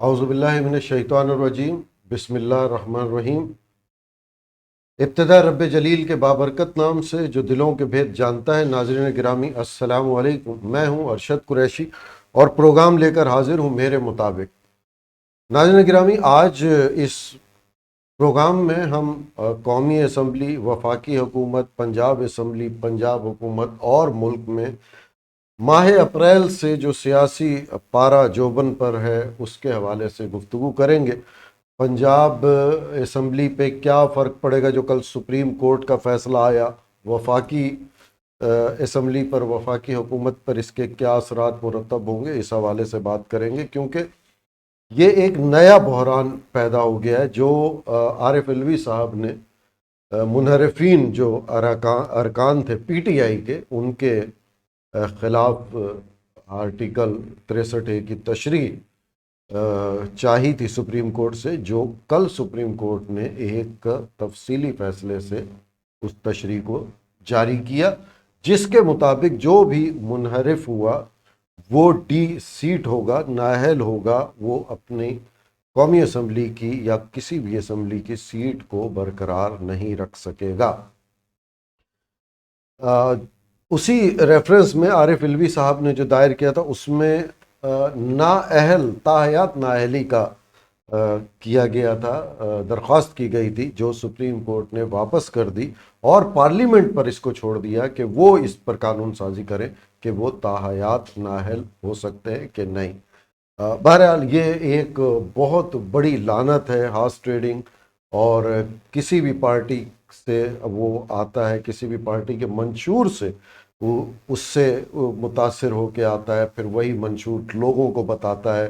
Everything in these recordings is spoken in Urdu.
اعوذ باللہ من الشیطان الرجیم، بسم اللہ الرحمن الرحیم۔ ابتدا رب جلیل کے بابرکت نام سے جو دلوں کے بھید جانتا ہے۔ ناظرین گرامی السلام علیکم، میں ہوں ارشد قریشی اور پروگرام لے کر حاضر ہوں میرے مطابق۔ ناظرین گرامی، آج اس پروگرام میں ہم قومی اسمبلی، وفاقی حکومت، پنجاب اسمبلی، پنجاب حکومت اور ملک میں ماہ اپریل سے جو سیاسی پارہ جوبن پر ہے اس کے حوالے سے گفتگو کریں گے۔ پنجاب اسمبلی پہ کیا فرق پڑے گا جو کل سپریم کورٹ کا فیصلہ آیا، وفاقی اسمبلی پر، وفاقی حکومت پر اس کے کیا اثرات مرتب ہوں گے، اس حوالے سے بات کریں گے، کیونکہ یہ ایک نیا بحران پیدا ہو گیا ہے جو عارف علوی صاحب نے منحرفین جو ارکان تھے پی ٹی آئی کے، ان کے خلاف آرٹیکل 63A کی تشریح چاہی تھی سپریم کورٹ سے، جو کل سپریم کورٹ نے ایک تفصیلی فیصلے سے اس تشریح کو جاری کیا، جس کے مطابق جو بھی منحرف ہوا وہ ڈی سیٹ ہوگا، نااہل ہوگا، وہ اپنی قومی اسمبلی کی یا کسی بھی اسمبلی کی سیٹ کو برقرار نہیں رکھ سکے گا۔ اسی ریفرنس میں عارف علوی صاحب نے جو دائر کیا تھا اس میں نااہل، تاحیات نااہلی کا کیا گیا تھا، درخواست کی گئی تھی، جو سپریم کورٹ نے واپس کر دی اور پارلیمنٹ پر اس کو چھوڑ دیا کہ وہ اس پر قانون سازی کرے کہ وہ تاحیات نااہل ہو سکتے ہیں کہ نہیں۔ بہرحال یہ ایک بہت بڑی لعنت ہے ہارس ٹریڈنگ، اور کسی بھی پارٹی سے وہ آتا ہے، کسی بھی پارٹی کے منشور سے وہ اس سے متاثر ہو کے آتا ہے، پھر وہی منشور لوگوں کو بتاتا ہے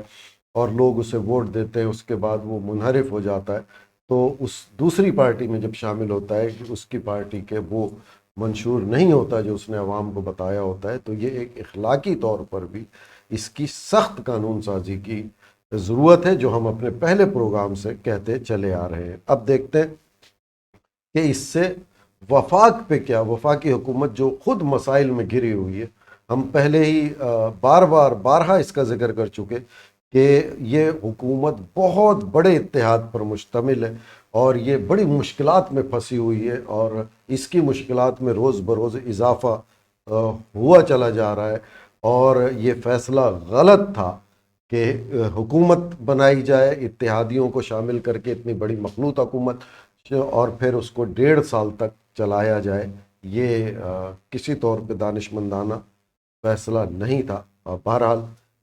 اور لوگ اسے ووٹ دیتے ہیں، اس کے بعد وہ منحرف ہو جاتا ہے، تو اس دوسری پارٹی میں جب شامل ہوتا ہے کہ اس کی پارٹی کے وہ منشور نہیں ہوتا جو اس نے عوام کو بتایا ہوتا ہے، تو یہ ایک اخلاقی طور پر بھی اس کی سخت قانون سازی کی ضرورت ہے، جو ہم اپنے پہلے پروگرام سے کہتے چلے آ رہے ہیں۔ اب دیکھتے ہیں کہ اس سے وفاق پہ کیا، وفاقی حکومت جو خود مسائل میں گھری ہوئی ہے۔ ہم پہلے ہی بارہا اس کا ذکر کر چکے کہ یہ حکومت بہت بڑے اتحاد پر مشتمل ہے اور یہ بڑی مشکلات میں پھنسی ہوئی ہے، اور اس کی مشکلات میں روز بروز اضافہ ہوا چلا جا رہا ہے، اور یہ فیصلہ غلط تھا کہ حکومت بنائی جائے اتحادیوں کو شامل کر کے، اتنی بڑی مخلوط حکومت، اور پھر اس کو 1.5 سال تک چلایا جائے۔ یہ کسی طور پہ دانش مندانہ فیصلہ نہیں تھا، بہرحال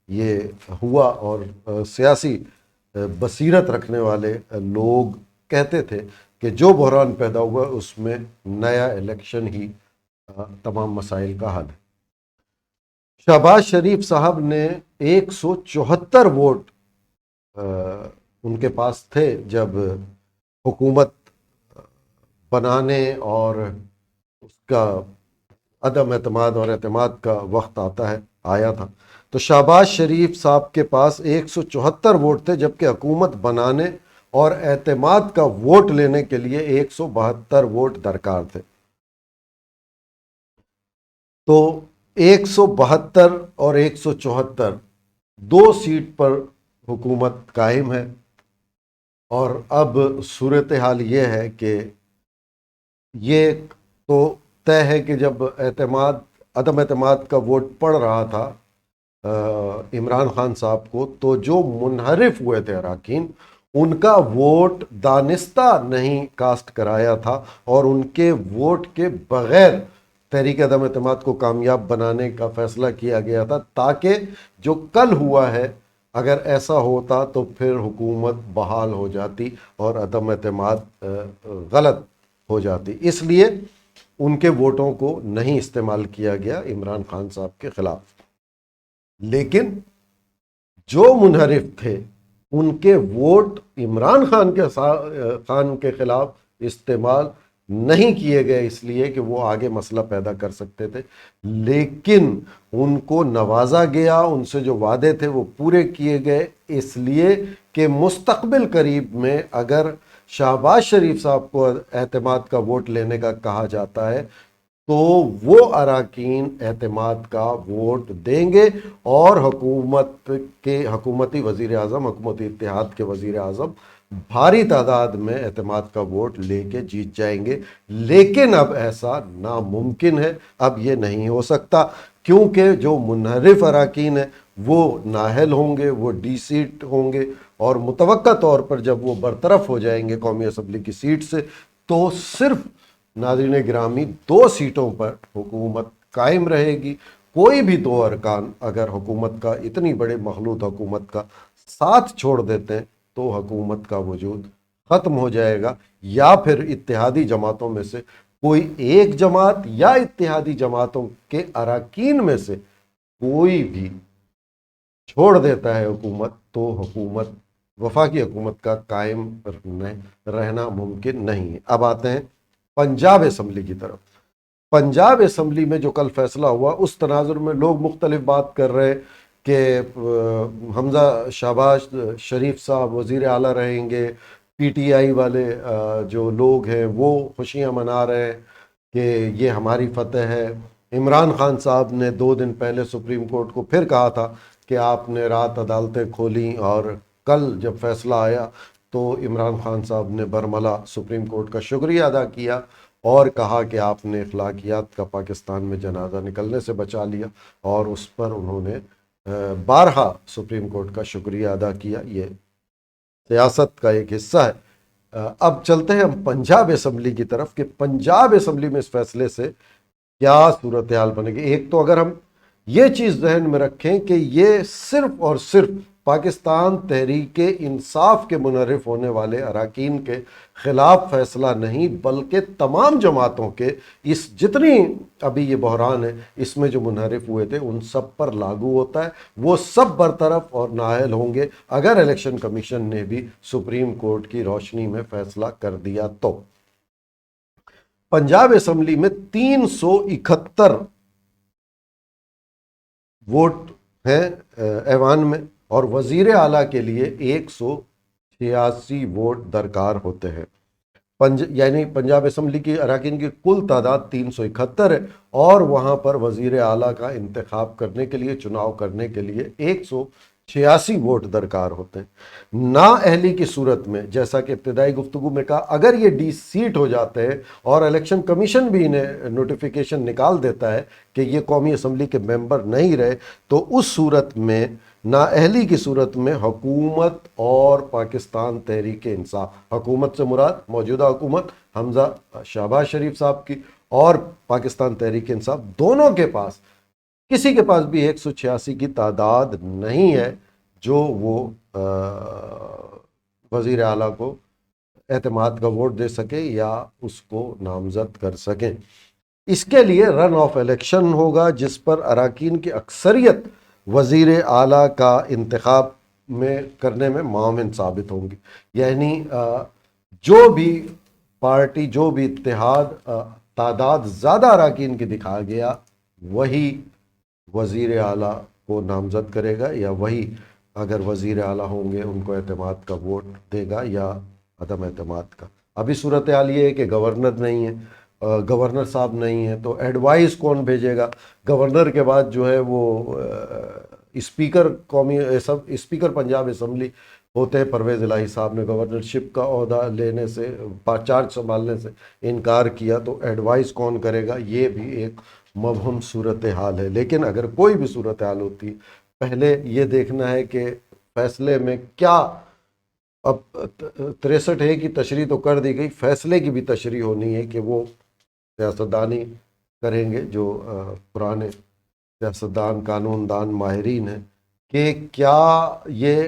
یہ ہوا، اور سیاسی بصیرت رکھنے والے لوگ کہتے تھے کہ جو بحران پیدا ہوا اس میں نیا الیکشن ہی تمام مسائل کا حل ہے۔ شہباز شریف صاحب نے 174 ووٹ ان کے پاس تھے جب حکومت بنانے اور اس کا عدم اعتماد اور اعتماد کا وقت آیا تھا، تو شہباز شریف صاحب کے پاس 174 ووٹ تھے، جبکہ حکومت بنانے اور اعتماد کا ووٹ لینے کے لیے 172 ووٹ درکار تھے۔ تو 172 اور 174 دو سیٹ پر حکومت قائم ہے، اور اب صورتحال یہ ہے کہ یہ تو طے ہے کہ جب عدم اعتماد کا ووٹ پڑ رہا تھا عمران خان صاحب کو، تو جو منحرف ہوئے تھے اراکین، ان کا ووٹ دانستہ نہیں کاسٹ کرایا تھا، اور ان کے ووٹ کے بغیر تحریک عدم اعتماد کو کامیاب بنانے کا فیصلہ کیا گیا تھا، تاکہ جو کل ہوا ہے اگر ایسا ہوتا تو پھر حکومت بحال ہو جاتی اور عدم اعتماد غلط ہو جاتی۔ اس لیے ان کے ووٹوں کو نہیں استعمال کیا گیا عمران خان صاحب کے خلاف، لیکن جو منحرف تھے ان کے ووٹ عمران خان کے خلاف استعمال نہیں کیے گئے، اس لیے کہ وہ آگے مسئلہ پیدا کر سکتے تھے، لیکن ان کو نوازا گیا، ان سے جو وعدے تھے وہ پورے کیے گئے، اس لیے کہ مستقبل قریب میں اگر شہباز شریف صاحب کو اعتماد کا ووٹ لینے کا کہا جاتا ہے تو وہ اراکین اعتماد کا ووٹ دیں گے اور حکومتی وزیر اعظم، حکومتی اتحاد کے وزیر اعظم بھاری تعداد میں اعتماد کا ووٹ لے کے جیت جائیں گے۔ لیکن اب ایسا ناممکن ہے، اب یہ نہیں ہو سکتا، کیونکہ جو منحرف اراکین ہیں وہ نااہل ہوں گے، وہ ڈی سیٹ ہوں گے، اور متوقع طور پر جب وہ برطرف ہو جائیں گے قومی اسمبلی کی سیٹ سے تو صرف ناظرین گرامی 2 سیٹوں پر حکومت قائم رہے گی۔ کوئی بھی 2 ارکان اگر حکومت کا، اتنی بڑے مخلوط حکومت کا ساتھ چھوڑ دیتے ہیں تو حکومت کا وجود ختم ہو جائے گا، یا پھر اتحادی جماعتوں میں سے کوئی ایک جماعت یا اتحادی جماعتوں کے اراکین میں سے کوئی بھی چھوڑ دیتا ہے حکومت تو حکومت، وفاقی حکومت کا قائم رہنا ممکن نہیں ہے۔ اب آتے ہیں پنجاب اسمبلی کی طرف۔ پنجاب اسمبلی میں جو کل فیصلہ ہوا اس تناظر میں لوگ مختلف بات کر رہے کہ حمزہ شہباز شریف صاحب وزیر اعلیٰ رہیں گے، پی ٹی آئی والے جو لوگ ہیں وہ خوشیاں منا رہے ہیں کہ یہ ہماری فتح ہے۔ عمران خان صاحب نے 2 دن پہلے سپریم کورٹ کو پھر کہا تھا کہ آپ نے رات عدالتیں کھولیں، اور کل جب فیصلہ آیا تو عمران خان صاحب نے برملا سپریم کورٹ کا شکریہ ادا کیا اور کہا کہ آپ نے اخلاقیات کا پاکستان میں جنازہ نکلنے سے بچا لیا، اور اس پر انہوں نے بارہا سپریم کورٹ کا شکریہ ادا کیا۔ یہ سیاست کا ایک حصہ ہے۔ اب چلتے ہیں ہم پنجاب اسمبلی کی طرف کہ پنجاب اسمبلی میں اس فیصلے سے کیا صورتحال بنے گی۔ ایک تو اگر ہم یہ چیز ذہن میں رکھیں کہ یہ صرف اور صرف پاکستان تحریک انصاف کے منحرف ہونے والے اراکین کے خلاف فیصلہ نہیں، بلکہ تمام جماعتوں کے، اس جتنی ابھی یہ بحران ہے اس میں جو منحرف ہوئے تھے ان سب پر لاگو ہوتا ہے۔ وہ سب برطرف اور نااہل ہوں گے اگر الیکشن کمیشن نے بھی سپریم کورٹ کی روشنی میں فیصلہ کر دیا تو۔ پنجاب اسمبلی میں 371 ووٹ ہیں ایوان میں، اور وزیر اعلیٰ کے لیے 186 ووٹ درکار ہوتے ہیں۔ یعنی پنجاب اسمبلی کی اراکین کی کل تعداد 371 ہے، اور وہاں پر وزیر اعلیٰ کا انتخاب کرنے کے لیے، چناؤ کرنے کے لیے 186 ووٹ درکار ہوتے ہیں۔ نااہلی کی صورت میں جیسا کہ ابتدائی گفتگو میں کہا، اگر یہ ڈی سیٹ ہو جاتے ہیں اور الیکشن کمیشن بھی انہیں نوٹیفیکیشن نکال دیتا ہے کہ یہ قومی اسمبلی کے ممبر نہیں رہے، تو اس صورت میں، نااہلی کی صورت میں، حکومت اور پاکستان تحریک انصاف، حکومت سے مراد موجودہ حکومت حمزہ شہباز شریف صاحب کی اور پاکستان تحریک انصاف، دونوں کے پاس، کسی کے پاس بھی 186 کی تعداد نہیں ہے جو وہ وزیر اعلیٰ کو اعتماد کا ووٹ دے سکے یا اس کو نامزد کر سکیں۔ اس کے لیے رن آف الیکشن ہوگا جس پر اراکین کی اکثریت وزیر اعلیٰ کا انتخاب کرنے میں معاون ثابت ہوں گی۔ یعنی جو بھی پارٹی، جو بھی اتحاد تعداد زیادہ اراکین کی دکھا گیا، وہی وزیر اعلیٰ کو نامزد کرے گا، یا وہی اگر وزیر اعلیٰ ہوں گے ان کو اعتماد کا ووٹ دے گا یا عدم اعتماد کا۔ ابھی صورتحال یہ ہے کہ گورنر نہیں ہے، گورنر صاحب نہیں ہے، تو ایڈوائز کون بھیجے گا؟ گورنر کے بعد جو ہے وہ اسپیکر پنجاب اسمبلی ہوتے ہیں۔ پرویز الہی صاحب نے گورنرشپ کا عہدہ لینے سے، چارج سنبھالنے سے انکار کیا، تو ایڈوائز کون کرے گا؟ یہ بھی ایک مبہم صورتحال ہے۔ لیکن اگر کوئی بھی صورتحال ہوتی، پہلے یہ دیکھنا ہے کہ فیصلے میں کیا، اب 63 کی تشریح تو کر دی گئی، فیصلے کی بھی تشریح ہونی ہے کہ وہ سیاستدانی کریں گے جو پرانے سیاستدان، قانون دان، ماہرین ہیں، کہ کیا یہ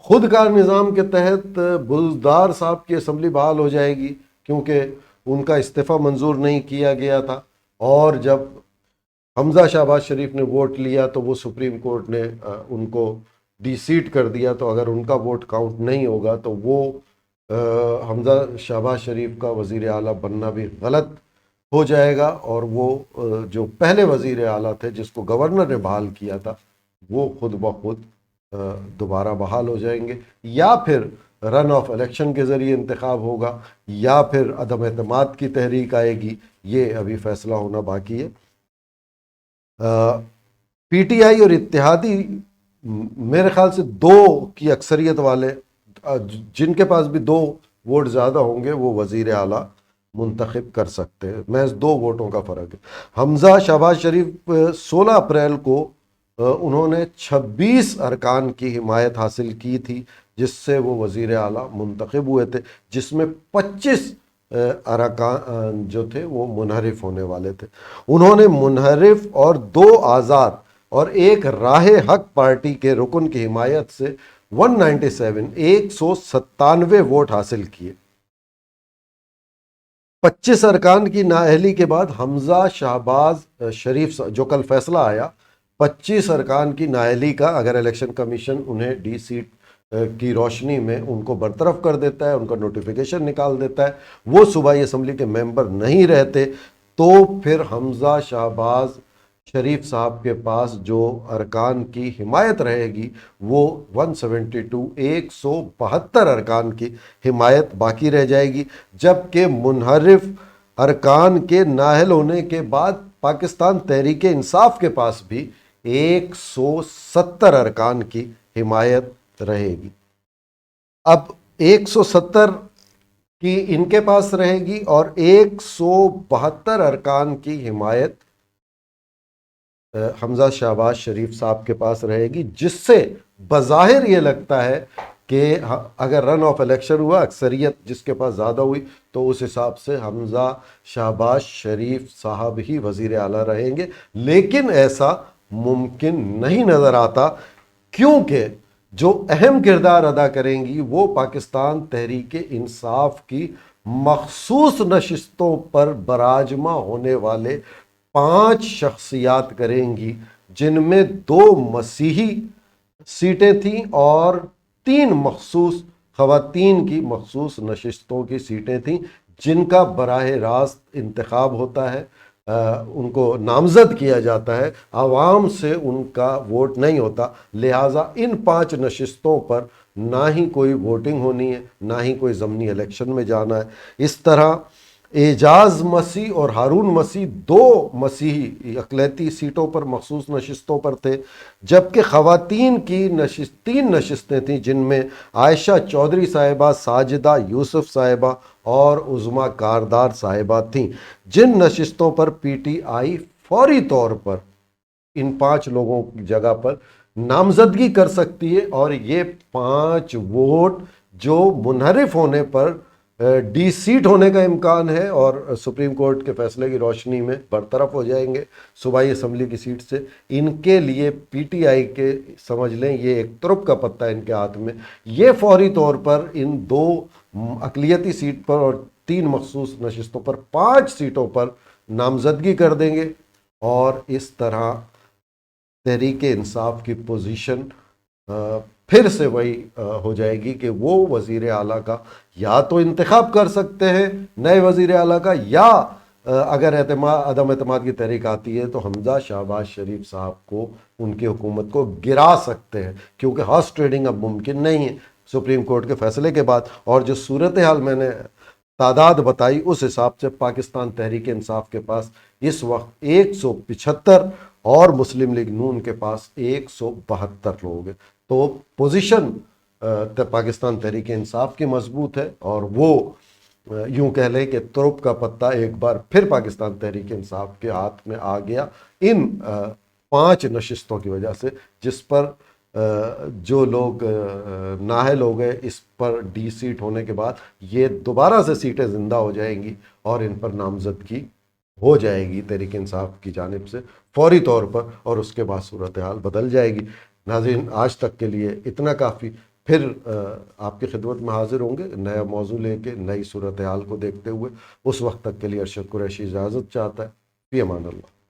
خود کار نظام کے تحت بلدار صاحب کی اسمبلی بحال ہو جائے گی، کیونکہ ان کا استعفیٰ منظور نہیں کیا گیا تھا، اور جب حمزہ شہباز شریف نے ووٹ لیا تو وہ سپریم کورٹ نے ان کو ڈی سیٹ کر دیا، تو اگر ان کا ووٹ کاؤنٹ نہیں ہوگا تو وہ حمزہ شہباز شریف کا وزیر اعلیٰ بننا بھی غلط ہو جائے گا، اور وہ جو پہلے وزیر اعلیٰ تھے جس کو گورنر نے بحال کیا تھا وہ خود بخود دوبارہ بحال ہو جائیں گے، یا پھر رن آف الیکشن کے ذریعے انتخاب ہوگا یا پھر عدم اعتماد کی تحریک آئے گی، یہ ابھی فیصلہ ہونا باقی ہے۔ پی ٹی آئی اور اتحادی میرے خیال سے 2 کی اکثریت والے، جن کے پاس بھی 2 ووٹ زیادہ ہوں گے وہ وزیر اعلیٰ منتخب کر سکتے ہیں، محض 2 ووٹوں کا فرق ہے۔ حمزہ شہباز شریف 16 اپریل کو انہوں نے 26 ارکان کی حمایت حاصل کی تھی جس سے وہ وزیر اعلیٰ منتخب ہوئے تھے، جس میں 25 ارکان جو تھے وہ منحرف ہونے والے تھے۔ انہوں نے منحرف اور 2 آزاد اور 1 راہ حق پارٹی کے رکن کی حمایت سے 197 ووٹ حاصل کیے۔ 25 ارکان کی نااہلی کے بعد حمزہ شہباز شریف جو کل فیصلہ آیا 25 ارکان کی نااہلی کا، اگر الیکشن کمیشن انہیں ڈی سیٹ کی روشنی میں ان کو برطرف کر دیتا ہے، ان کا نوٹیفیکیشن نکال دیتا ہے، وہ صوبائی اسمبلی کے ممبر نہیں رہتے، تو پھر حمزہ شہباز شریف صاحب کے پاس جو ارکان کی حمایت رہے گی وہ 172 ارکان کی حمایت باقی رہ جائے گی، جبکہ منحرف ارکان کے نااہل ہونے کے بعد پاکستان تحریک انصاف کے پاس بھی 170 ارکان کی حمایت رہے گی۔ اب 170 کی ان کے پاس رہے گی اور 172 ارکان کی حمایت حمزہ شہباز شریف صاحب کے پاس رہے گی، جس سے بظاہر یہ لگتا ہے کہ اگر رن آف الیکشن ہوا، اکثریت جس کے پاس زیادہ ہوئی، تو اس حساب سے حمزہ شہباز شریف صاحب ہی وزیر اعلیٰ رہیں گے، لیکن ایسا ممکن نہیں نظر آتا، کیونکہ جو اہم کردار ادا کریں گی وہ پاکستان تحریک انصاف کی مخصوص نشستوں پر براجمہ ہونے والے 5 شخصیات کریں گی، جن میں 2 مسیحی سیٹیں تھیں اور 3 مخصوص خواتین کی مخصوص نشستوں کی سیٹیں تھیں، جن کا براہ راست انتخاب ہوتا ہے، ان کو نامزد کیا جاتا ہے، عوام سے ان کا ووٹ نہیں ہوتا، لہٰذا ان 5 نشستوں پر نہ ہی کوئی ووٹنگ ہونی ہے، نہ ہی کوئی ضمنی الیکشن میں جانا ہے۔ اس طرح اعجاز مسیح اور ہارون مسیح 2 مسیحی اقلیتی سیٹوں پر مخصوص نشستوں پر تھے، جبکہ خواتین کی 3 نشستیں تھیں، جن میں عائشہ چودھری صاحبہ، ساجدہ یوسف صاحبہ اور عظمیٰ کاردار صاحبہ تھیں، جن نشستوں پر پی ٹی آئی فوری طور پر ان 5 لوگوں کی جگہ پر نامزدگی کر سکتی ہے، اور یہ 5 ووٹ جو منحرف ہونے پر ڈی سیٹ ہونے کا امکان ہے اور سپریم کورٹ کے فیصلے کی روشنی میں برطرف ہو جائیں گے صوبائی اسمبلی کی سیٹ سے، ان کے لیے پی ٹی آئی کے سمجھ لیں یہ ایک ترپ کا پتہ ان کے ہاتھ میں، یہ فوری طور پر ان 2 اقلیتی سیٹ پر اور 3 مخصوص نشستوں پر 5 سیٹوں پر نامزدگی کر دیں گے، اور اس طرح تحریک انصاف کی پوزیشن پھر سے وہی ہو جائے گی کہ وہ وزیر اعلیٰ کا یا تو انتخاب کر سکتے ہیں نئے وزیر اعلیٰ کا، یا اگر عدم اعتماد کی تحریک آتی ہے تو حمزہ شہباز شریف صاحب کو ان کی حکومت کو گرا سکتے ہیں، کیونکہ ہارس ٹریڈنگ اب ممکن نہیں ہے سپریم کورٹ کے فیصلے کے بعد۔ اور جو صورتحال میں نے تعداد بتائی اس حساب سے پاکستان تحریک انصاف کے پاس اس وقت 175 اور مسلم لیگ نون کے پاس 172 لوگ ہیں، تو پوزیشن پاکستان تحریک انصاف کی مضبوط ہے، اور وہ یوں کہہ لیں کہ ترپ کا پتہ ایک بار پھر پاکستان تحریک انصاف کے ہاتھ میں آ گیا ان 5 نشستوں کی وجہ سے، جس پر جو لوگ نااہل ہو گئے اس پر ڈی سیٹ ہونے کے بعد یہ دوبارہ سے سیٹیں زندہ ہو جائیں گی اور ان پر نامزدگی ہو جائے گی تحریک انصاف کی جانب سے فوری طور پر، اور اس کے بعد صورتحال بدل جائے گی۔ ناظرین، آج تک کے لیے اتنا کافی، پھر آپ کی خدمت میں حاضر ہوں گے نیا موضوع لے کے، نئی صورتحال کو دیکھتے ہوئے۔ اس وقت تک کے لیے ارشد قریشی اجازت چاہتا ہے، فی امان اللہ۔